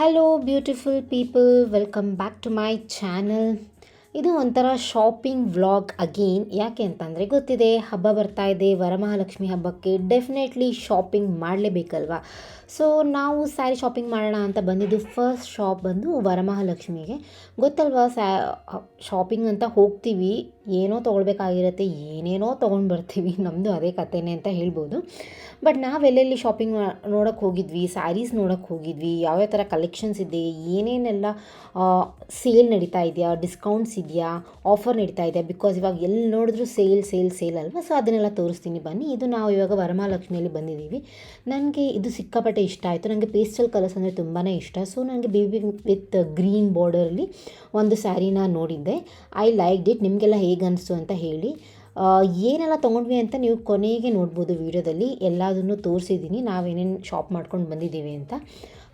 Hello beautiful people, welcome back to my channel. ಇದು ಒಂಥರ shopping vlog again. ಯಾಕೆ ಅಂತಂದರೆ ಗೊತ್ತಿದೆ, ಹಬ್ಬ ಬರ್ತಾ ಇದೆ, ವರಮಹಾಲಕ್ಷ್ಮಿ ಹಬ್ಬಕ್ಕೆ ಡೆಫಿನೆಟ್ಲಿ ಶಾಪಿಂಗ್ ಮಾಡಲೇಬೇಕಲ್ವಾ. ಸೊ ನಾವು ಸ್ಯಾರಿ ಶಾಪಿಂಗ್ ಮಾಡೋಣ ಅಂತ ಬಂದಿದ್ದು. ಫಸ್ಟ್ ಶಾಪ್ ಬಂದು ವರಮಹಾಲಕ್ಷ್ಮಿಗೆ. ಗೊತ್ತಲ್ವಾ, ಶಾಪಿಂಗ್ ಅಂತ ಹೋಗ್ತೀವಿ, ಏನೋ ತೊಗೊಳ್ಬೇಕಾಗಿರುತ್ತೆ, ಏನೇನೋ ತೊಗೊಂಡು ಬರ್ತೀವಿ. ನಮ್ಮದು ಅದೇ ಕಥೆನೇ ಅಂತ ಹೇಳ್ಬೋದು. ಬಟ್ ನಾವು ಎಲ್ಲೆಲ್ಲಿ ಶಾಪಿಂಗ್ ನೋಡೋಕ್ಕೆ ಹೋಗಿದ್ವಿ, ಸ್ಯಾರೀಸ್ ನೋಡೋಕ್ಕೆ ಹೋಗಿದ್ವಿ, ಯಾವ್ಯಾವ ಥರ ಕಲೆಕ್ಷನ್ಸ್ ಇದೆ, ಏನೇನೆಲ್ಲ ಸೇಲ್ ನಡೀತಾ ಇದೆಯಾ, ಡಿಸ್ಕೌಂಟ್ಸ್ ಇದೆಯಾ, ಆಫರ್ ನಡೀತಾ ಇದೆಯಾ, ಬಿಕಾಸ್ ಇವಾಗ ಎಲ್ಲಿ ನೋಡಿದ್ರು ಸೇಲ್ ಅಲ್ವಾ. ಸೊ ಅದನ್ನೆಲ್ಲ ತೋರಿಸ್ತೀನಿ ಬನ್ನಿ. ಇದು ನಾವು ಇವಾಗ ವರಮಹಾಲಕ್ಷ್ಮಿಯಲ್ಲಿ ಬಂದಿದ್ದೀವಿ. ನನಗೆ ಇದು ಸಿಕ್ಕಾಪಟ್ಟೆ ಇಷ್ಟ ಆಯಿತು. ನನಗೆ ಪೇಸ್ಟಲ್ ಕಲರ್ಸ್ ಅಂದರೆ ತುಂಬಾ ಇಷ್ಟ. ಸೊ ನನಗೆ ಬೇಬಿ ವಿತ್ ಗ್ರೀನ್ ಬಾರ್ಡರಲ್ಲಿ ಒಂದು ಸ್ಯಾರಿನ ನೋಡಿದ್ದೆ. I like it. ನಿಮಗೆಲ್ಲ ಹೇಗೆ ಅನಿಸ್ತು ಅಂತ ಹೇಳಿ. ಏನೆಲ್ಲ ತೊಗೊಂಡ್ವಿ ಅಂತ ನೀವು ಕೊನೆಗೆ ನೋಡ್ಬೋದು ವೀಡಿಯೋದಲ್ಲಿ. ಎಲ್ಲದನ್ನು ತೋರಿಸಿದ್ದೀನಿ, ನಾವೇನೇನು ಶಾಪ್ ಮಾಡ್ಕೊಂಡು ಬಂದಿದ್ದೀವಿ ಅಂತ.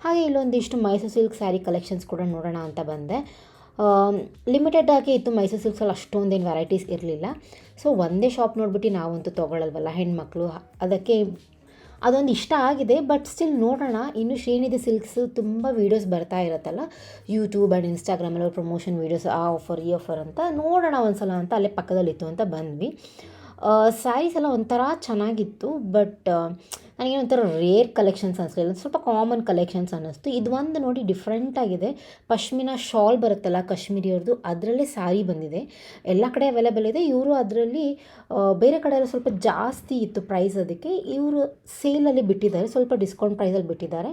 ಹಾಗೆ ಇಲ್ಲೊಂದಿಷ್ಟು ಮೈಸೂರು ಸಿಲ್ಕ್ ಸ್ಯಾರಿ ಕಲೆಕ್ಷನ್ಸ್ ಕೂಡ ನೋಡೋಣ ಅಂತ ಬಂದೆ. ಲಿಮಿಟೆಡ್ ಆಗಿ ಇತ್ತು. ಮೈಸೂರು ಸಿಲ್ಕ್ಸಲ್ಲಿ ಅಷ್ಟೊಂದೇನು ವೆರೈಟೀಸ್ ಇರಲಿಲ್ಲ. ಸೊ ಒಂದೇ ಶಾಪ್ ನೋಡ್ಬಿಟ್ಟು ನಾವಂತೂ ತೊಗೊಳ್ಳಲ್ವಲ್ಲ ಹೆಣ್ಮಕ್ಳು, ಅದಕ್ಕೆ ಅದೊಂದು ಇಷ್ಟ ಆಗಿದೆ. ಬಟ್ ಸ್ಟಿಲ್ ನೋಡೋಣ. ಇನ್ನು ಶ್ರೀನಿಧಿ ಸಿಲ್ಕ್ಸು ತುಂಬ ವೀಡಿಯೋಸ್ ಬರ್ತಾ ಇರುತ್ತಲ್ಲ ಯೂಟ್ಯೂಬ್ ಆ್ಯಂಡ್ ಇನ್ಸ್ಟಾಗ್ರಾಮಲ್ಲಿ ಪ್ರಮೋಷನ್ ವೀಡಿಯೋಸ್, ಆ ಆಫರ್ ಈ ಆಫರ್ ಅಂತ ನೋಡೋಣ ಒಂದು ಸಲ ಅಂತ ಅಲ್ಲೇ ಪಕ್ಕದಲ್ಲಿತ್ತು ಅಂತ ಬಂದ್ವಿ. ಸ್ಯಾರೀಸ್ ಎಲ್ಲ ಒಂಥರ ಚೆನ್ನಾಗಿತ್ತು. ಬಟ್ ನನಗೇನು ಒಂಥರ ರೇರ್ ಕಲೆಕ್ಷನ್ಸ್ ಅನಿಸ್ಲಿಲ್ಲ, ಸ್ವಲ್ಪ ಕಾಮನ್ ಕಲೆಕ್ಷನ್ಸ್ ಅನ್ನಿಸ್ತು. ಇದು ಒಂದು ನೋಡಿ ಡಿಫ್ರೆಂಟಾಗಿದೆ. ಪಶ್ಮಿನಾ ಶಾಲ್ ಬರುತ್ತಲ್ಲ ಕಾಶ್ಮೀರಿಯವ್ರದ್ದು, ಅದರಲ್ಲೇ ಸ್ಯಾರಿ ಬಂದಿದೆ. ಎಲ್ಲ ಕಡೆ ಅವೈಲೇಬಲ್ ಇದೆ. ಇವರು ಅದರಲ್ಲಿ ಬೇರೆ ಕಡೆ ಎಲ್ಲ ಸ್ವಲ್ಪ ಜಾಸ್ತಿ ಇತ್ತು ಪ್ರೈಸ್, ಅದಕ್ಕೆ ಇವರು ಸೇಲಲ್ಲಿ ಬಿಟ್ಟಿದ್ದಾರೆ, ಸ್ವಲ್ಪ ಡಿಸ್ಕೌಂಟ್ ಪ್ರೈಸಲ್ಲಿ ಬಿಟ್ಟಿದ್ದಾರೆ.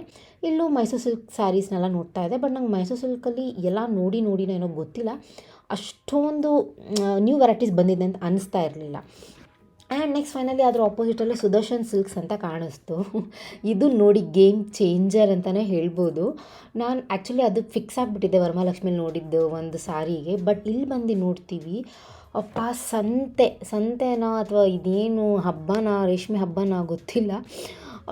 ಇಲ್ಲೂ ಮೈಸೂರು ಸಿಲ್ಕ್ ಸ್ಯಾರೀಸ್ನೆಲ್ಲ ನೋಡ್ತಾ ಇದೆ. ಬಟ್ ನಂಗೆ ಮೈಸೂರು ಸಿಲ್ಕಲ್ಲಿ ಎಲ್ಲ ನೋಡಿನೋ ಏನೋ ಗೊತ್ತಿಲ್ಲ, ಅಷ್ಟೊಂದು ನ್ಯೂ ವೆರೈಟೀಸ್ ಬಂದಿದೆ ಅಂತ ಅನ್ನಿಸ್ತಾ ಇರಲಿಲ್ಲ. ಆ್ಯಂಡ್ ನೆಕ್ಸ್ಟ್ ಫೈನಲಿ ಅದರ ಆಪೋಸಿಟಲ್ಲಿ ಸುದರ್ಶನ್ ಸಿಲ್ಕ್ಸ್ ಅಂತ ಕಾಣಿಸ್ತು. ಇದು ನೋಡಿ ಗೇಮ್ ಚೇಂಜರ್ ಅಂತಲೇ ಹೇಳ್ಬೋದು. ನಾನು ಆ್ಯಕ್ಚುಲಿ ಅದು ಫಿಕ್ಸ್ ಆಗಿಬಿಟ್ಟಿದ್ದೆ ವರಮಹಾಲಕ್ಷ್ಮಿಲಿ ನೋಡಿದ್ದು ಒಂದು ಸಾರಿಗೆ. ಬಟ್ ಇಲ್ಲಿ ಬಂದು ನೋಡ್ತೀವಿ, ಅಪ್ಪ ಸಂತೆನಾ ಅಥವಾ ಇದೇನು ಹಬ್ಬನಾ, ರೇಷ್ಮೆ ಹಬ್ಬನಾ ಗೊತ್ತಿಲ್ಲ,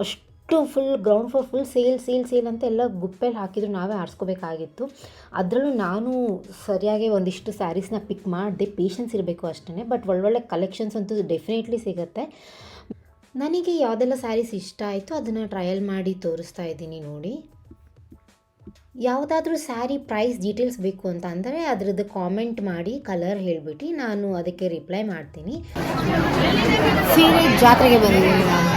ಅಷ್ಟು full ground floor full sale ಅಂತ ಎಲ್ಲ ಗುಪ್ಪೆಯಲ್ಲಿ ಹಾಕಿದ್ರು. ನಾವೇ ಆರಿಸ್ಕೋಬೇಕಾಗಿತ್ತು. ಅದರಲ್ಲೂ ನಾನು ಸರಿಯಾಗಿ ಒಂದಿಷ್ಟು ಸ್ಯಾರೀಸ್ನ ಪಿಕ್ ಮಾಡಿದೆ. ಪೇಷನ್ಸ್ ಇರಬೇಕು ಅಷ್ಟೇ. ಬಟ್ ಒಳ್ಳೊಳ್ಳೆ ಕಲೆಕ್ಷನ್ಸ್ ಅಂತೂ ಡೆಫಿನೆಟ್ಲಿ ಸಿಗುತ್ತೆ. ನನಗೆ ಯಾವುದೆಲ್ಲ ಸ್ಯಾರೀಸ್ ಇಷ್ಟ ಆಯಿತು ಅದನ್ನು ಟ್ರಯಲ್ ಮಾಡಿ ತೋರಿಸ್ತಾ ಇದ್ದೀನಿ ನೋಡಿ. ಯಾವುದಾದ್ರೂ ಸ್ಯಾರಿ ಪ್ರೈಸ್ ಡೀಟೇಲ್ಸ್ ಬೇಕು ಅಂತ ಅಂದರೆ ಅದರದ್ದು ಕಾಮೆಂಟ್ ಮಾಡಿ, ಕಲರ್ ಹೇಳಿಬಿಟ್ಟು ನಾನು ಅದಕ್ಕೆ ರಿಪ್ಲೈ ಮಾಡ್ತೀನಿ. ಸೀರೆ ಜಾತ್ರೆಗೆ ಬಂದಿದ್ದೀನಿ ನಾನು.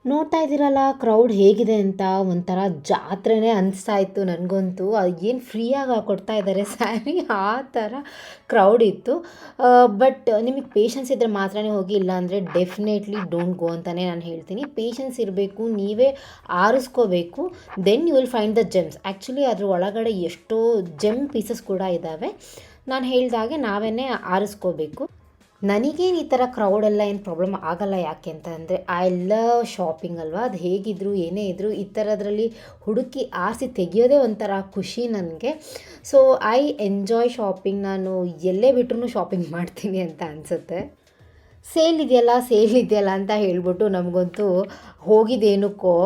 ನೋಡ್ತಾ ಇದ್ದೀರಲ್ಲ ಕ್ರೌಡ್ ಹೇಗಿದೆ ಅಂತ, ಒಂಥರ ಜಾತ್ರೆನೇ ಅನಿಸ್ತಾ ಇತ್ತು ನನಗಂತೂ. ಏನು ಫ್ರೀಯಾಗಿ ಕೊಡ್ತಾ ಇದ್ದಾರೆ ಸ್ಯಾರಿ, ಆ ಥರ ಕ್ರೌಡ್ ಇತ್ತು. ಬಟ್ ನಿಮಗೆ ಪೇಷನ್ಸ್ ಇದ್ದರೆ ಮಾತ್ರನೇ ಹೋಗಿ, ಇಲ್ಲ ಅಂದರೆ ಡೆಫಿನೆಟ್ಲಿ ಡೋಂಟ್ ಗೋ ಅಂತಲೇ ನಾನು ಹೇಳ್ತೀನಿ. ಪೇಷನ್ಸ್ ಇರಬೇಕು, ನೀವೇ ಆರಿಸ್ಕೋಬೇಕು, then you will find the gems. Actually ಅದ್ರ ಒಳಗಡೆ ಎಷ್ಟೋ ಜೆಮ್ ಪೀಸಸ್ ಕೂಡ ಇದ್ದಾವೆ. ನಾನು ಹೇಳಿದಾಗೆ ನಾವೇ ಆರಿಸ್ಕೋಬೇಕು. ನನಗೇನು ಈ ಥರ ಕ್ರೌಡೆಲ್ಲ ಏನು ಪ್ರಾಬ್ಲಮ್ ಆಗಲ್ಲ. ಯಾಕೆ ಅಂತ ಅಂದರೆ ಐ ಲವ್ ಶಾಪಿಂಗ್ ಅಲ್ವಾ. ಅದು ಹೇಗಿದ್ರು ಏನೇ ಇದ್ದರೂ ಈ ಥರದ್ರಲ್ಲಿ ಹುಡುಕಿ ಆರಿಸಿ ತೆಗಿಯೋದೇ ಒಂಥರ ಖುಷಿ ನನಗೆ. So I enjoy shopping. ನಾನು ಎಲ್ಲೇ ಬಿಟ್ರೂ ಶಾಪಿಂಗ್ ಮಾಡ್ತೀನಿ ಅಂತ ಅನಿಸುತ್ತೆ. ಸೇಲ್ ಇದೆಯಲ್ಲ ಅಂತ ಹೇಳ್ಬಿಟ್ಟು ನಮಗಂತೂ ಹೋಗಿದ್ದೇನಕ್ಕೋ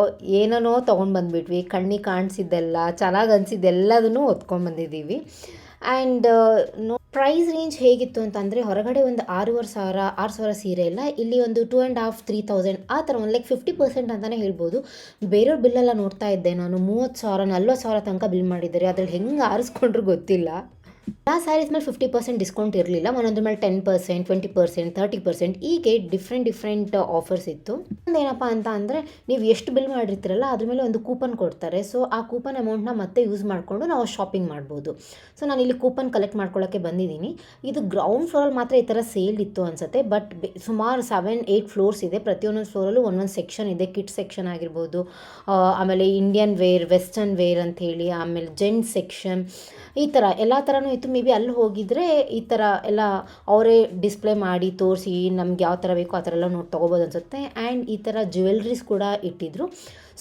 ಏನೋ ತೊಗೊಂಡು ಬಂದುಬಿಟ್ವಿ. ಕಣ್ಣಿಗೆ ಕಾಣಿಸಿದ್ದೆಲ್ಲ, ಚೆನ್ನಾಗಿ ಅನಿಸಿದ್ದೆಲ್ಲದನ್ನು ಹೊತ್ಕೊಂಡು ಬಂದಿದ್ದೀವಿ. ಆ್ಯಂಡ್ ಪ್ರೈಸ್ ರೇಂಜ್ ಹೇಗಿತ್ತು ಅಂತಂದರೆ ಹೊರಗಡೆ ಒಂದು 6,500 ಸೀರೆ ಇಲ್ಲ, ಇಲ್ಲಿ ಒಂದು 2,500-3,000 ಆ ಥರ ಒಂದು 50% ಅಂತಲೇ ಹೇಳ್ಬೋದು. ಬೇರೆಯವ್ರ ಬಿಲ್ಲೆಲ್ಲ ನೋಡ್ತಾ ಇದ್ದೆ ನಾನು, 30,000-40,000 ತನಕ ಬಿಲ್ ಮಾಡಿದ್ದಾರೆ. ಅದ್ರಲ್ಲಿ ಹೆಂಗೆ ಆರಿಸ್ಕೊಂಡ್ರು ಗೊತ್ತಿಲ್ಲ. ಆ ಸ್ಯಾರೀಸ್ ಮೇಲೆ 50% ಡಿಸ್ಕೌಂಟ್ ಇರಲಿಲ್ಲ, ಒಂದೊಂದ್ರ ಮೇಲೆ 10%, 20%, 30% ಹೀಗೆ ಡಿಫ್ರೆಂಟ್ ಆಫರ್ಸ್ ಇತ್ತು. ಒಂದೇನಪ್ಪ ಅಂತ ಅಂದರೆ ನೀವು ಎಷ್ಟು ಬಿಲ್ ಮಾಡಿರ್ತೀರಲ್ಲ ಅದ್ರ ಮೇಲೆ ಒಂದು ಕೂಪನ್ ಕೊಡ್ತಾರೆ. ಸೊ ಆ ಕೂಪನ್ ಅಮೌಂಟ್ನ ಮತ್ತೆ ಯೂಸ್ ಮಾಡಿಕೊಂಡು ನಾವು ಶಾಪಿಂಗ್ ಮಾಡ್ಬೋದು. ಸೊ ನಾನು ಇಲ್ಲಿ ಕೂಪನ್ ಕಲೆಕ್ಟ್ ಮಾಡ್ಕೊಳ್ಳೋಕ್ಕೆ ಬಂದಿದ್ದೀನಿ. ಇದು ಗ್ರೌಂಡ್ ಫ್ಲೋರಲ್ಲಿ ಮಾತ್ರ ಈ ಥರ ಸೇಲ್ ಇತ್ತು ಅನಿಸುತ್ತೆ. ಬಟ್ ಸುಮಾರು 7-8 ಫ್ಲೋರ್ಸ್ ಇದೆ. ಪ್ರತಿಯೊಂದೊಂದು ಫ್ಲೋರಲ್ಲೂ ಒಂದೊಂದು ಸೆಕ್ಷನ್ ಇದೆ. ಕಿಡ್ಸ್ ಸೆಕ್ಷನ್ ಆಗಿರ್ಬೋದು, ಆಮೇಲೆ ಇಂಡಿಯನ್ ವೇರ್, ವೆಸ್ಟರ್ನ್ ವೇರ್ ಅಂಥೇಳಿ, ಆಮೇಲೆ ಜೆಂಟ್ಸ್ ಸೆಕ್ಷನ್, ಈ ಥರ ಎಲ್ಲ ಥರನೂ ಇತ್ತು. ಮೇ ಬಿ ಅಲ್ಲಿ ಹೋಗಿದ್ರೆ ಈ ಥರ ಎಲ್ಲ ಅವರೇ ಡಿಸ್ಪ್ಲೇ ಮಾಡಿ ತೋರಿಸಿ ನಮ್ಗೆ ಯಾವ ಥರ ಬೇಕೋ ಆ ಥರ ಎಲ್ಲ ನೋಡಿ ತೊಗೋಬೋದು ಅನಿಸುತ್ತೆ. ಆ್ಯಂಡ್ ಈ ಥರ ಜ್ಯುವೆಲ್ರೀಸ್ ಕೂಡ ಇಟ್ಟಿದ್ರು.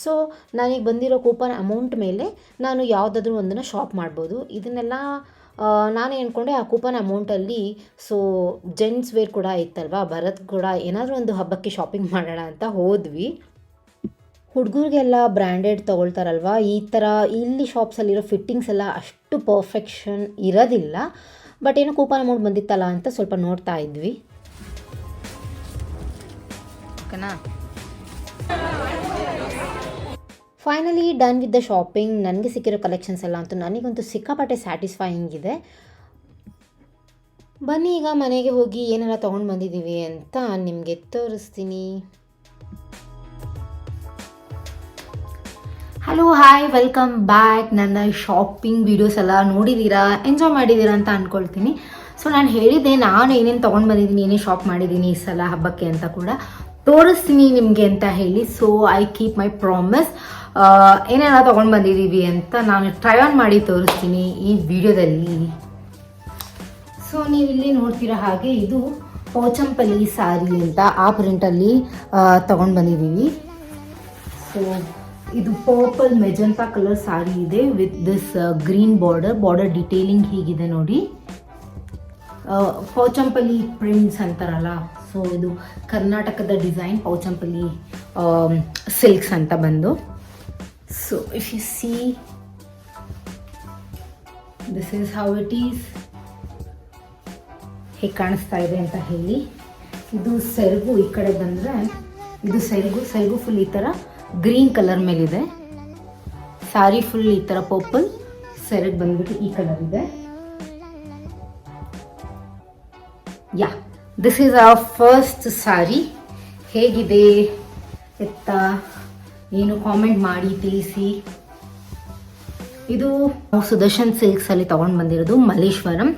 ಸೊ ನನಗೆ ಬಂದಿರೋ ಕೂಪನ್ ಅಮೌಂಟ್ ಮೇಲೆ ನಾನು ಯಾವುದಾದ್ರೂ ಒಂದನ್ನು ಶಾಪ್ ಮಾಡ್ಬೋದು. ಇದನ್ನೆಲ್ಲ ನಾನು ಅಂದ್ಕೊಂಡೆ ಆ ಕೂಪನ್ ಅಮೌಂಟಲ್ಲಿ. ಸೊ ಜೆಂಟ್ಸ್ ವೇರ್ ಕೂಡ ಇತ್ತಲ್ವ, ಭರತ್ ಕೂಡ ಏನಾದರೂ ಒಂದು ಹಬ್ಬಕ್ಕೆ ಶಾಪಿಂಗ್ ಮಾಡೋಣ ಅಂತ ಹೋದ್ವಿ. ಹುಡುಗರಿಗೆಲ್ಲ ಬ್ರ್ಯಾಂಡೆಡ್ ತೊಗೊಳ್ತಾರಲ್ವ, ಈ ಥರ ಇಲ್ಲಿ ಶಾಪ್ಸಲ್ಲಿರೋ ಫಿಟ್ಟಿಂಗ್ಸ್ ಎಲ್ಲ ಅಷ್ಟು ಪರ್ಫೆಕ್ಷನ್ ಇರೋದಿಲ್ಲ. ಬಟ್ ಏನೋ ಕೂಪನ್ ಅಮೌಂಟ್ ಬಂದಿತ್ತಲ್ಲ ಅಂತ ಸ್ವಲ್ಪ ನೋಡ್ತಾ ಇದ್ವಿ. ಓಕೆನಾ. Finally done with the shopping. ನನಗೆ ಸಿಕ್ಕಿರೋ ಕಲೆಕ್ಷನ್ಸ್ ಎಲ್ಲ ಅಂತೂ ನನಗಂತೂ ಸಿಕ್ಕಾಪಟ್ಟೆ ಸ್ಯಾಟಿಸ್ಫೈಯಿಂಗ್ ಇದೆ. ಬನ್ನಿ ಈಗ ಮನೆಗೆ ಹೋಗಿ ಏನೆಲ್ಲ ತೊಗೊಂಡು ಬಂದಿದ್ದೀವಿ ಅಂತ ನಿಮಗೆ ತೋರಿಸ್ತೀನಿ. Hello hi, welcome back. ನನ್ನ ಶಾಪಿಂಗ್ ವೀಡಿಯೋಸ್ ಎಲ್ಲ ನೋಡಿದ್ದೀರಾ, ಎಂಜಾಯ್ ಮಾಡಿದ್ದೀರಾ ಅಂತ ಅಂದ್ಕೊಳ್ತೀನಿ. ಸೊ ನಾನು ಹೇಳಿದ್ದೆ ನಾನು ಏನೇನು ತೊಗೊಂಡು ಬಂದಿದ್ದೀನಿ, ಏನೇ ಶಾಪ್ ಮಾಡಿದ್ದೀನಿ ಈ ಸಲ ಹಬ್ಬಕ್ಕೆ ಅಂತ ಕೂಡ ತೋರಿಸ್ತೀನಿ ನಿಮಗೆ ಅಂತ ಹೇಳಿ. So I keep my promise. ಏನೆಲ್ಲ ತೊಗೊಂಡು ಬಂದಿದ್ದೀವಿ ಅಂತ ನಾನು ಟ್ರೈ ಆನ್ ಮಾಡಿ ತೋರಿಸ್ತೀನಿ ಈ ವಿಡಿಯೋದಲ್ಲಿ. ಸೊ ನೀವಿಲ್ಲಿ ನೋಡ್ತಿರೋ ಹಾಗೆ ಇದು ಪೋಚಂಪಲ್ಲಿ ಸಾರಿ ಅಂತ ಆ ಪ್ರಿಂಟಲ್ಲಿ ತೊಗೊಂಡು ಬಂದಿದ್ದೀವಿ. ಸೊ ಇದು ಪರ್ಪಲ್ ಮೆಜೆಂಟಾ ಕಲರ್ ಸಾರಿ ಇದೆ with this green border detailing ಹೀಗಿದೆ ನೋಡಿ. ಪೌಚಂಪಲ್ಲಿ ಪ್ರಿಂಟ್ಸ್ ಅಂತಾರಲ್ಲ, ಸೊ ಇದು ಕರ್ನಾಟಕದ ಡಿಸೈನ್ ಪೌಚಂಪಲ್ಲಿ ಸಿಲ್ಕ್ಸ್ ಅಂತ ಬಂದು. So if U see this is how it is, ಹೇಗೆ ಕಾಣಿಸ್ತಾ ಇದೆ ಅಂತ ಹೇಳಿ. ಇದು ಸೆರಗು ಈ ಕಡೆ ಬಂದರೆ ಇದು ಸೆರಗು ಫುಲ್ ಈ ಥರ ಗ್ರೀನ್ ಕಲರ್ ಮೇಲಿದೆ. ಸಾರಿ ಫುಲ್ ಈ ಥರ ಪರ್ಪಲ್, ಸೆರಗು ಬಂದ್ಬಿಟ್ಟು ಈ ಕಲರ್ ಇದೆ. ಯಾ, ದಿಸ್ ಈಸ್ ಅವರ್ ಫಸ್ಟ್ ಸಾರಿ. ಹೇಗಿದೆ ಎತ್ತ ಏನು ಕಾಮೆಂಟ್ ಮಾಡಿ ತಿಳಿಸಿ. ಇದು ಸುದರ್ಶನ್ ಸಿಲ್ಕ್ಸಲ್ಲಿ ತೊಗೊಂಡು ಬಂದಿರೋದು ಮಲ್ಲೇಶ್ವರಂ.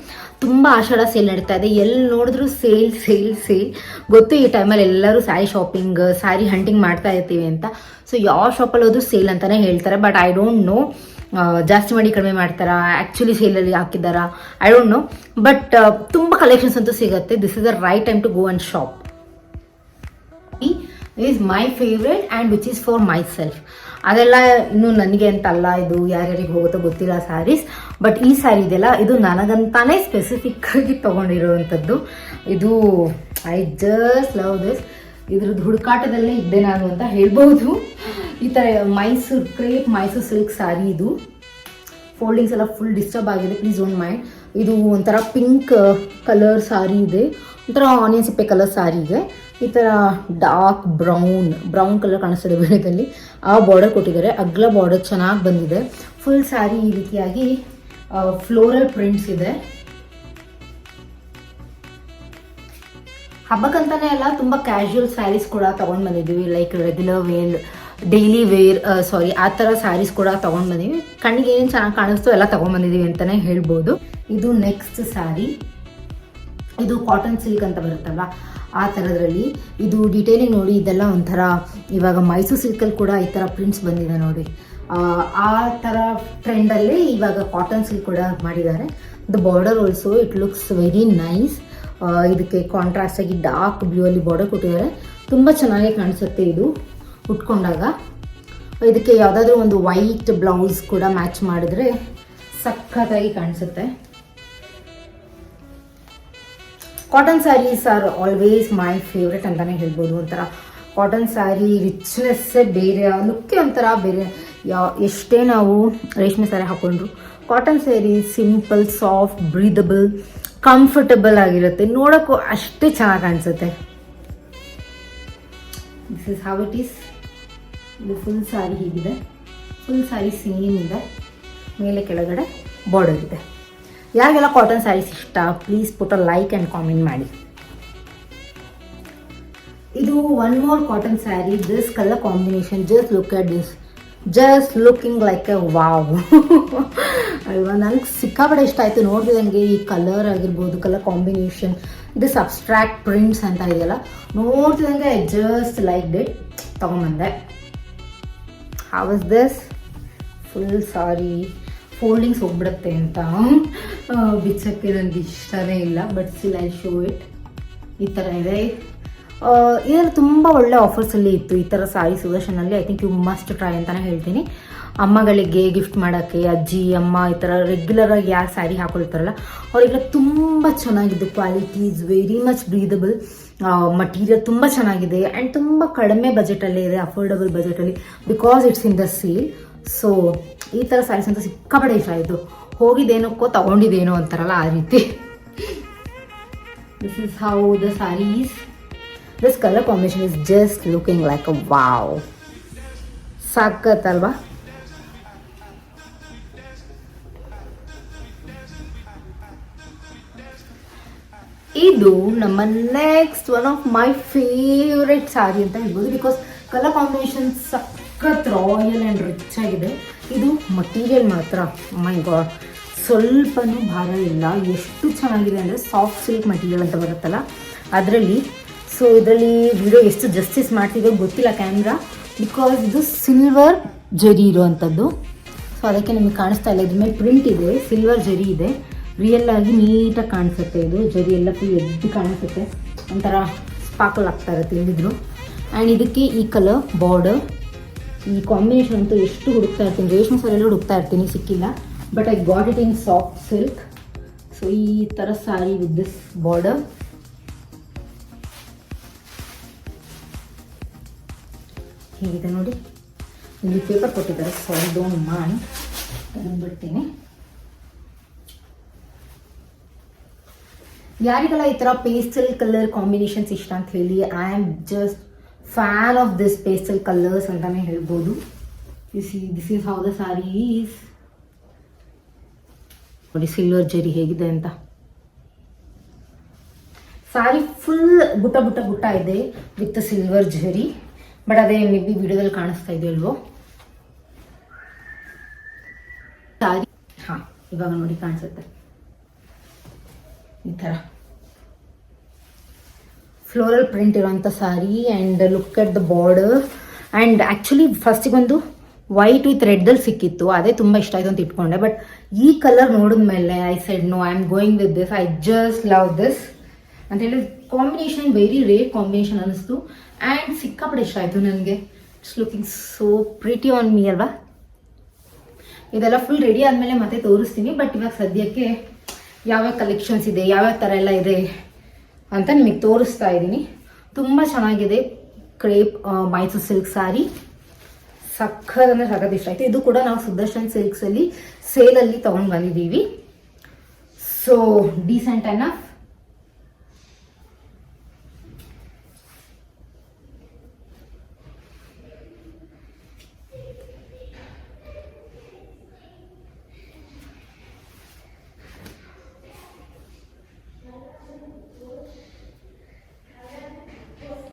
ತುಂಬ ಆಷಾಢ ಸೇಲ್ ನಡೀತಾ ಇದೆ, ಎಲ್ಲಿ ನೋಡಿದ್ರು ಸೇಲ್. ಗೊತ್ತು ಈ ಟೈಮಲ್ಲಿ ಎಲ್ಲರೂ ಸ್ಯಾರಿ ಶಾಪಿಂಗ್, ಸ್ಯಾರಿ ಹಂಟಿಂಗ್ ಮಾಡ್ತಾ ಇರ್ತೀವಿ ಅಂತ. ಸೊ ಯಾವ ಶಾಪಲ್ಲಿ ಹೋದ್ರೂ ಸೇಲ್ ಅಂತಲೇ ಹೇಳ್ತಾರೆ, ಬಟ್ ಐ ಡೋಂಟ್ ನೋ ಜಾಸ್ತಿ ಮಾಡಿ ಕಡಿಮೆ ಮಾಡ್ತಾರಾ, ಆ್ಯಕ್ಚುಲಿ ಸೇಲಲ್ಲಿ ಹಾಕಿದ್ದಾರಾ, ಐ ಡೋಂಟ್ ನೋ. ಬಟ್ ತುಂಬ ಕಲೆಕ್ಷನ್ಸ್ ಅಂತೂ ಸಿಗುತ್ತೆ. This is the right time to go and shop. Is my favourite and which is for myself. ಅದೆಲ್ಲ ಇನ್ನೂ ನನಗೆ ಅಂತಲ್ಲ, ಇದು ಯಾರ್ಯಾರಿಗೆ ಹೋಗುತ್ತೋ ಗೊತ್ತಿಲ್ಲ ಸ್ಯಾರೀಸ್. ಬಟ್ ಈ ಸ್ಯಾರಿ ಇದೆಯಲ್ಲ, ಇದು ನನಗಂತಾನೆ ಸ್ಪೆಸಿಫಿಕ್ ಆಗಿ ತೊಗೊಂಡಿರೋವಂಥದ್ದು. ಇದು ಐ ಜಸ್ಟ್ ಲವ್ ದಿಸ್. ಇದ್ರದ್ದು ಹುಡುಕಾಟದಲ್ಲೇ ಇದ್ದೆ ನಾನು ಅಂತ ಹೇಳ್ಬೋದು. ಈ ಥರ ಮೈಸೂರು ಸಿಲ್ಕ್ ಸ್ಯಾರಿ ಇದು. ಫೋಲ್ಡಿಂಗ್ಸ್ ಎಲ್ಲ ಫುಲ್ ಡಿಸ್ಟರ್ಬ್ ಆಗಿದೆ, ಪ್ಲೀಸ್ ಡೋಂಟ್ ಮೈಂಡ್. ಇದು ಒಂಥರ ಪಿಂಕ್ ಕಲರ್ ಸಾರಿ ಇದೆ, ಒಂಥರ ಆನಿಯನ್ ಸಿಪ್ಪೆ ಕಲರ್ ಸಾರಿ ಇದೆ. ಈ ಥರ ಡಾರ್ಕ್ ಬ್ರೌನ್ ಕಲರ್ ಕಾಣಿಸ್ತಿದೆ ವಿಡಿಯೋದಲ್ಲಿ. ಆ ಬಾರ್ಡರ್ ಕೊಟ್ಟಿದ್ದಾರೆ, ಅಗ್ಲ ಬಾರ್ಡರ್ ಚೆನ್ನಾಗಿ ಬಂದಿದೆ. ಫುಲ್ ಸ್ಯಾರಿ ಈ ರೀತಿಯಾಗಿ ಫ್ಲೋರಲ್ ಪ್ರಿಂಟ್ಸ್ ಇದೆ. ಹಬ್ಬಕ್ಕಂತಾನೆ ಎಲ್ಲ ತುಂಬ ಕ್ಯಾಶುವಲ್ ಸ್ಯಾರೀಸ್ ಕೂಡ ತೊಗೊಂಡು ಬಂದಿದ್ದೀವಿ, like regular wear, daily wear, ಆ ಥರ ಸ್ಯಾರೀಸ್ ಕೂಡ ತೊಗೊಂಡು ಬಂದೀವಿ. ಕಣ್ಣಿಗೆ ಏನು ಚೆನ್ನಾಗಿ ಕಾಣಿಸ್ತೋ ಎಲ್ಲ ತೊಗೊಂಡ್ಬಂದಿದ್ದೀವಿ ಅಂತಲೇ ಹೇಳ್ಬೋದು. ಇದು ನೆಕ್ಸ್ಟ್ ಸ್ಯಾರಿ. ಇದು ಕಾಟನ್ ಸಿಲ್ಕ್ ಅಂತ ಬರುತ್ತಲ್ಲ ಆ ಥರದ್ರಲ್ಲಿ. ಇದು ಡೀಟೇಲಿಂಗ್ ನೋಡಿ, ಇದೆಲ್ಲ ಒಂಥರ ಇವಾಗ ಮೈಸೂರು ಸಿಲ್ಕಲ್ಲಿ ಕೂಡ ಈ ಥರ ಪ್ರಿಂಟ್ಸ್ ಬಂದಿದೆ ನೋಡಿ. ಆ ಥರ ಟ್ರೆಂಡಲ್ಲಿ ಇವಾಗ ಕಾಟನ್ ಸಿಲ್ಕ್ ಕೂಡ ಮಾಡಿದ್ದಾರೆ. The border also it looks very nice. ಇದಕ್ಕೆ ಕಾಂಟ್ರಾಸ್ಟ್ ಆಗಿ ಡಾರ್ಕ್ ಬ್ಲೂ ಅಲ್ಲಿ ಬಾರ್ಡರ್ ಕೊಟ್ಟಿದ್ದಾರೆ. ತುಂಬ ಚೆನ್ನಾಗಿ ಕಾಣಿಸುತ್ತೆ ಇದು ಉಟ್ಕೊಂಡಾಗ. ಇದಕ್ಕೆ ಯಾವುದಾದ್ರೂ ಒಂದು ವೈಟ್ ಬ್ಲೌಸ್ ಕೂಡ ಮ್ಯಾಚ್ ಮಾಡಿದ್ರೆ ಸಖತ್ತಾಗಿ ಕಾಣಿಸುತ್ತೆ. Cotton sarees are always my favourite ಅಂತಲೇ ಹೇಳ್ಬೋದು. ಒಂಥರ ಕಾಟನ್ ಸ್ಯಾರಿ ರಿಚ್ನೆಸ್ಸೇ ಬೇರೆ, ಲುಕ್ಕೇ ಒಂಥರ ಬೇರೆ. ಎಷ್ಟೇ ನಾವು ರೇಷ್ಮೆ ಸ್ಯಾರಿ ಹಾಕೊಂಡ್ರು cotton sari simple, soft, breathable, comfortable ಆಗಿರುತ್ತೆ, ನೋಡೋಕ್ಕೂ ಅಷ್ಟೇ ಚೆನ್ನಾಗಿ ಕಾಣಿಸುತ್ತೆ. This is how it is. ಇದು ಫುಲ್ ಸ್ಯಾರಿ ಹೀಗಿದೆ. ಫುಲ್ ಸ್ಯಾರಿ ಸೇಮ್ ಇದೆ, ಮೇಲೆ ಕೆಳಗಡೆ ಬಾರ್ಡರ್ ಇದೆ. ಯಾರಿಗೆಲ್ಲ ಕಾಟನ್ ಸ್ಯಾರೀಸ್ ಇಷ್ಟ please put a like and comment ಮಾಡಿ. ಇದು one more cotton sari. This colour combination, just look at this, just looking like a wow ಅಲ್ವಾ. ನನಗೆ ಸಿಕ್ಕಾಪಟ್ಟೆ ಇಷ್ಟ ಆಯಿತು ನೋಡಿದಂಗೆ. ಈ ಕಲರ್ ಆಗಿರ್ಬೋದು, colour combination, this abstract prints ಅಂತ ಇದೆಯಲ್ಲ, ನೋಡ್ತಿದಂಗೆ ಐ ಜಸ್ಟ್ ಲೈಕ್ ಡಿಟ್, ತೊಗೊಂಬಂದೆ. How is this? Full sari foldings ಹೋಗ್ಬಿಡುತ್ತೆ ಅಂತ ಬಿಚ್ಚಕ್ಕೆ ನನಗೆ ಇಷ್ಟನೇ ಇಲ್ಲ, but still I show it. ಈ ಥರ ಇದೆ. ಇದರಲ್ಲಿ ತುಂಬ ಒಳ್ಳೆ ಆಫರ್ಸಲ್ಲಿ ಇತ್ತು ಈ ಥರ ಸಾರಿ ಸುದರ್ಶನಲ್ಲಿ. I think you must try ಅಂತಲೇ ಹೇಳ್ತೀನಿ. ಅಮ್ಮಗಳಿಗೆ ಗಿಫ್ಟ್ ಮಾಡೋಕ್ಕೆ, ಅಜ್ಜಿ ಅಮ್ಮ ಈ ಥರ ರೆಗ್ಯುಲರಾಗಿ ಯಾರು ಸ್ಯಾರಿ ಹಾಕೊಳ್ತಾರಲ್ಲ ಅವರಿಗೆಲ್ಲ ತುಂಬ ಚೆನ್ನಾಗಿದೆ. Quality is very much breathable, material ತುಂಬ ಚೆನ್ನಾಗಿದೆ ಆ್ಯಂಡ್ ತುಂಬ ಕಡಿಮೆ ಬಜೆಟಲ್ಲೇ ಇದೆ, ಅಫೋರ್ಡಬಲ್ ಬಜೆಟಲ್ಲಿ, because it's in the sale. So ಈ ಥರ ಸ್ಯಾರೀಸ್ ಅಂತ ಸಿಕ್ಕಾಪಟ್ಟೆ ಇಷ್ಟ ಆಯಿತು. ಹೋಗಿದ್ದೇನಕ್ಕೋ ತೊಗೊಂಡಿದ್ದೇನೋ ಅಂತಾರಲ್ಲ ಆ ರೀತಿ. This is how the saris. This color combination is just looking like a wow. ಸಾಕತ್ತಲ್ವಾ? ಇದು ನಮ್ಮ next one of my favourite sari ಅಂತ ಹೇಳ್ಬೋದು. ಬಿಕಾಸ್ ಕಲರ್ ಕಾಂಬಿನೇಷನ್ ಸಖತ್ ರಾಯಲ್ ಆ್ಯಂಡ್ ರಿಚ್ ಆಗಿದೆ. ಇದು ಮಟೀರಿಯಲ್ ಮಾತ್ರ ಮೈ ಗಾಡ್ ಸ್ವಲ್ಪನೂ ಭಾರ ಇಲ್ಲ. ಎಷ್ಟು ಚೆನ್ನಾಗಿದೆ ಅಂದರೆ ಸಾಫ್ಟ್ ಸಿಲ್ಕ್ ಮಟೀರಿಯಲ್ ಅಂತ ಬರುತ್ತಲ್ಲ ಅದರಲ್ಲಿ. ಸೊ ಇದರಲ್ಲಿ ವಿಡಿಯೋ ಎಷ್ಟು ಜಸ್ಟಿಸ್ ಮಾಡ್ತಿದೋ ಗೊತ್ತಿಲ್ಲ ಕ್ಯಾಮ್ರಾ, ಬಿಕಾಸ್ ಇದು ಸಿಲ್ವರ್ ಜರಿ ಇರುವಂಥದ್ದು. ಸೊ ಅದಕ್ಕೆ ನಿಮಗೆ ಕಾಣಿಸ್ತಾ ಇಲ್ಲ. ಇದ್ರ ಮೇಲೆ ಪ್ರಿಂಟ್ ಇದೆ, ಸಿಲ್ವರ್ ಜರಿ ಇದೆ. ರಿಯಲ್ ಆಗಿ ನೀಟಾಗಿ ಕಾಣಿಸುತ್ತೆ. ಇದು ಜರಿ ಎಲ್ಲ ಫುಲ್ ಎದ್ದು ಕಾಣಿಸುತ್ತೆ, ಒಂಥರ ಸ್ಪಾರ್ಕಲ್ ಆಗ್ತಾ ಇರುತ್ತೆ ಇಲ್ಲಿದ್ರು. ಆ್ಯಂಡ್ ಇದಕ್ಕೆ ಈ ಕಲರ್ ಬಾರ್ಡರ್, ಈ ಕಾಂಬಿನೇಷನ್ ಅಂತೂ ಎಷ್ಟು ಹುಡುಕ್ತಾ ಇರ್ತೀನಿ, ರೇಷ್ಮೆ ಸಾರಿಯಲ್ಲೂ ಹುಡುಕ್ತಾ ಇರ್ತೀನಿ, ಸಿಕ್ಕಿಲ್ಲ. But I got it in soft silk. So ಈ ಥರ ಸಾರಿ ವಿತ್ ದಿಸ್ ಬಾರ್ಡರ್. ಹೀಗಿದೆ ನೋಡಿ, ಇಲ್ಲಿ ಪೇಪರ್ ಕೊಟ್ಟಿದ್ದಾರೆ. ಸಾರಿ ಡೋಂಟ್ ಮೈಂಡ್, ಬಿಡ್ತೀನಿ. ಯಾರಿಗೆಲ್ಲ ಈ ಥರ ಪೇಸ್ಟಲ್ ಕಲರ್ ಕಾಂಬಿನೇಷನ್ಸ್ ಇಷ್ಟ ಅಂತ ಹೇಳಿ, I am just fan of this pastel colours ಅಂತಲೇ ಹೇಳ್ಬೋದು. This is how the sorry is. ನೋಡಿ ಸಿಲ್ವರ್ ಜರಿ ಹೇಗಿದೆ ಅಂತ. ಸಾರಿ ಫುಲ್ ಬುಟ್ಟ ಬುಟ್ಟ ಬುಟ್ಟ ಇದೆ ವಿತ್ ಸಿಲ್ವರ್ ಜರಿ. ಬಟ್ ಅದೇ ಮೇ ಬಿ ವಿಡಿಯೋದಲ್ಲಿ ಕಾಣಿಸ್ತಾ ಇದೆ ಅಲ್ವೋ ಸಾರಿ. ಹಾಂ, ಇವಾಗ ನೋಡಿ ಕಾಣಿಸುತ್ತೆ ಈ ಥರ ಫ್ಲೋರಲ್ ಪ್ರಿಂಟ್ ಇರೋಂಥ sari. And look at the border. And actually ಫಸ್ಟಿಗೊಂದು ವೈಟ್ ವಿತ್ ರೆಡ್ಡಲ್ಲಿ ಸಿಕ್ಕಿತ್ತು, ಅದೇ ತುಂಬ ಇಷ್ಟ ಆಯಿತು ಅಂತ ಇಟ್ಕೊಂಡೆ. ಬಟ್ ಈ ಕಲರ್ ನೋಡಿದ್ಮೇಲೆ I said no, I am going with this. I just love this ಅಂತ ಹೇಳಿ ಕಾಂಬಿನೇಷನ್ ವೆರಿ ರೇರ್ ಕಾಂಬಿನೇಷನ್ ಅನ್ನಿಸ್ತು. ಆ್ಯಂಡ್ ಸಿಕ್ಕಾಪಟ್ಟೆ ಇಷ್ಟ ಆಯಿತು ನನಗೆ. It's looking so pretty on me ಅಲ್ವಾ? ಇದೆಲ್ಲ ಫುಲ್ ರೆಡಿ ಆದಮೇಲೆ ಮತ್ತೆ ತೋರಿಸ್ತೀನಿ. ಬಟ್ ಇವಾಗ ಸದ್ಯಕ್ಕೆ ಯಾವ್ಯಾವ ಕಲೆಕ್ಷನ್ಸ್ ಇದೆ, ಯಾವ್ಯಾವ ಥರ ಎಲ್ಲ ಇದೆ ಅಂತ ನಿಮಗೆ ತೋರಿಸ್ತಾ ಇದ್ದೀನಿ. ತುಂಬ ಚೆನ್ನಾಗಿದೆ ಕ್ರೇಪ್ ಮೈಸೂರು ಸಿಲ್ಕ್ ಸಾರಿ. ಸಖತ್ ಅಂದರೆ ಸಖತ್ ಇಷ್ಟ ಆಯಿತು. ಇದು ಕೂಡ ನಾವು ಸುದರ್ಶನ್ ಸಿಲ್ಕ್ಸಲ್ಲಿ ಸೇಲಲ್ಲಿ ತೊಗೊಂಡು ಬಂದಿದ್ದೀವಿ. So decent enough.